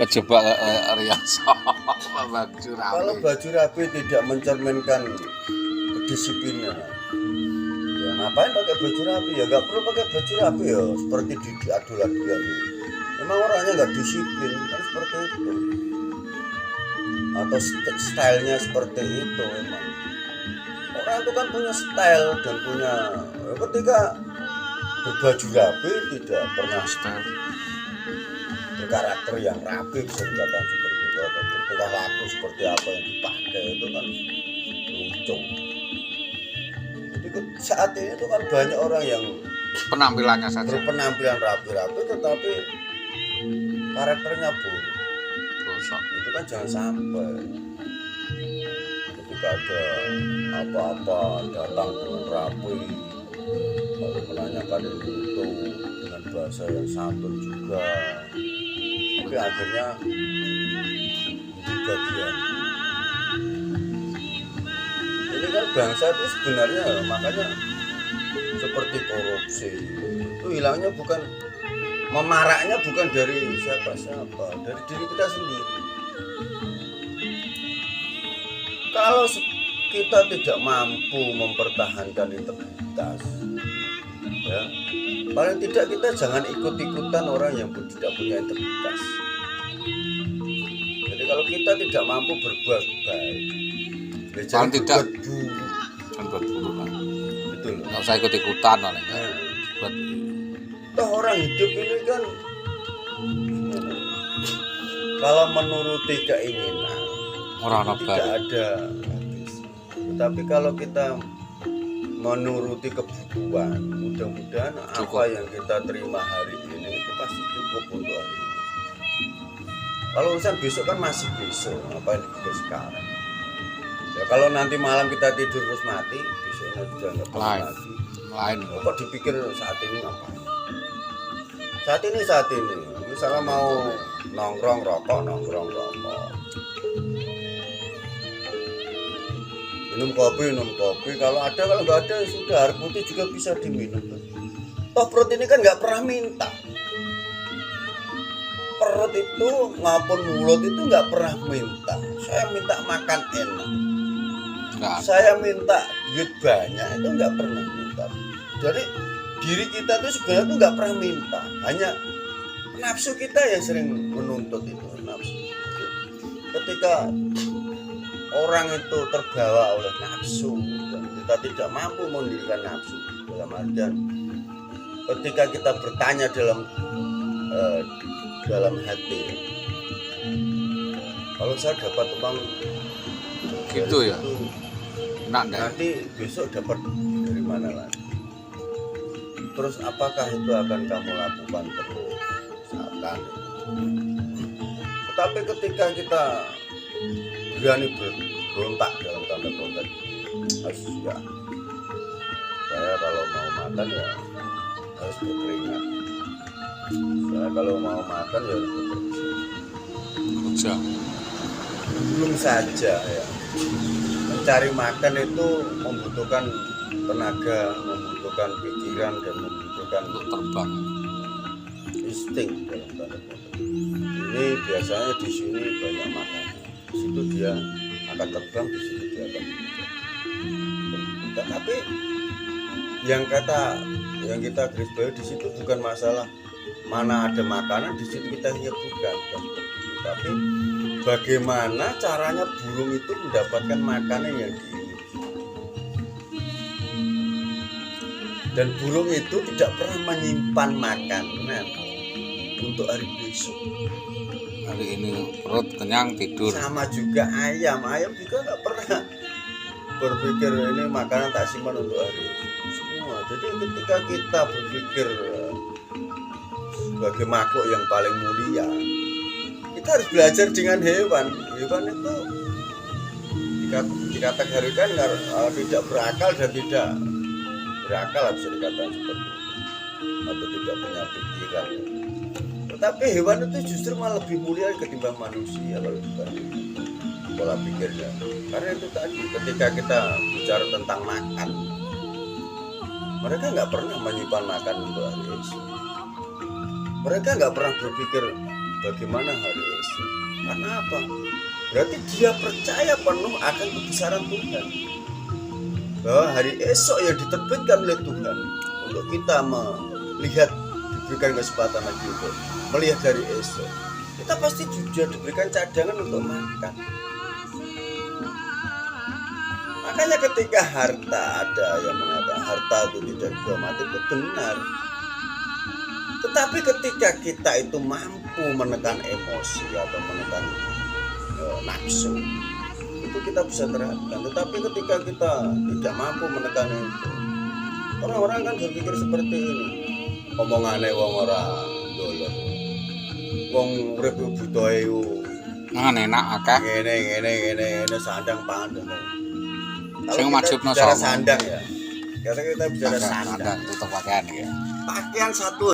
kejebak riasa baju rapi. Kalau baju rapi tidak mencerminkan kedisiplinan, ya ngapain pakai baju rapi? Ya nggak perlu pakai baju rapi ya. Seperti di adul-adulan. Memang orangnya nggak disiplin kan seperti itu. Atau stylenya seperti itu memang. Orang itu kan punya style dan punya ketika berbaju rapi tidak pernah Style. berkarakter yang rapi bisa dikatakan seperti itu atau bertingkah laku seperti apa yang dipakai itu kan lucu. Jadi saat ini itu kan banyak orang yang Penampilannya saja. berpenampilan rapi-rapi tetapi karakternya buruk. Bosok. Itu kan jangan sampai ketika ada apa-apa datang dengan rapi lalu menanyakan ini itu dengan bahasa yang santun juga, tapi akhirnya di bagian ini kan bangsa itu sebenarnya makanya seperti korupsi itu hilangnya bukan memaraknya bukan dari siapa-siapa, dari diri kita sendiri. Kalau kita tidak mampu mempertahankan integritas, ya, paling tidak kita jangan ikut-ikutan orang yang tidak punya integritas. Jadi kalau kita tidak mampu berbuat baik, ya jangan tidak berbuat buruk. kan buat buruk kan. Betul. Nggak usah ikut-ikutan lah. Nah, Buat toh orang hidup ini kan kalau menuruti keinginan orang tidak ada habis. Tetapi kalau kita menuruti kebutuhan, mudah-mudahan apa yang kita terima hari ini itu pasti cukup untuk hari ini. Kalau urusan besok kan masih besok, apa yang dipikir sekarang. Ya kalau nanti malam kita tidur terus mati, besoknya sudah nggak perlu lagi. lain. Kok dipikir saat ini ngapain? Saat ini, misalnya mau nongkrong rokok, minum kopi. Kalau nggak ada ya sudah, air putih juga bisa diminum. Toh perut ini kan nggak pernah minta. Perut itu maupun mulut itu nggak pernah minta. Saya minta makan enak. Saya minta duit banyak itu nggak pernah minta. Jadi diri kita itu sebenarnya itu nggak pernah minta, hanya nafsu kita yang sering menuntut itu nafsu. Ketika orang itu terbawa oleh nafsu dan kita tidak mampu mengendalikan nafsu dalam artian ketika kita bertanya dalam hati, kalau saya dapat uang Gitu ya. Nanti besok dapat dari mana lagi? Terus apakah itu akan kamu lakukan terus? Misalkan. Tetapi ketika kita berani berontak dalam tanda kutip, ya, saya kalau mau makan ya harus berkeringat. Saya kalau mau makan ya harus bekerja. Belum saja ya. Mencari makan itu membutuhkan tenaga, membutuhkan pikiran dan membutuhkan Untuk terbang. insting dalam tanda kutip. Ini biasanya di sini banyak makan. Di situ dia akan terbang, di situ dia akan bekerja. Tetapi yang kita garis bawahi di situ bukan masalah mana ada makanan di situ kita hanya bukan seperti itu. Tapi bagaimana caranya burung itu mendapatkan makanan yang diinginkan. Dan burung itu tidak pernah menyimpan makanan untuk hari besok. Hari ini perut kenyang tidur. Sama juga ayam juga nggak pernah berpikir ini makanan tak simpan untuk hari ini. Semua. Jadi ketika kita berpikir sebagai makhluk yang paling mulia, kita harus belajar dengan hewan. Hewan itu dikategorikan tidak berakal dan tidak berakal, bisa dikatakan seperti itu, atau tidak punya pikiran. Tetapi hewan itu justru malah lebih mulia ketimbang manusia kalau dibanding pola pikirnya. Karena itu tadi ketika kita bicara tentang makan, mereka nggak pernah menyimpan makan untuk hari esok. Mereka nggak pernah berpikir bagaimana hari esok. Karena apa? Berarti dia percaya penuh akan kebesaran Tuhan, bahwa hari esok yang diterbitkan oleh Tuhan untuk kita melihat, diberikan kesempatan lagi untuk melihat hari esok. Kita pasti juga diberikan cadangan untuk makan. Makanya ketika harta, ada yang mengatakan harta itu tidak dihormati, itu benar. Tetapi ketika kita itu mampu menekan emosi atau menekan nafsu, itu kita bisa terapkan. Tetapi ketika kita tidak mampu menekan itu, orang-orang kan berpikir seperti ini, omongannya wong ora dolor, wong urip butuh yo mangan enak akeh ngene sandang pangan. Sing majubno bicara sama sandang ya, karena kita bicara sandang, tutup pakaian ya. pakaian satu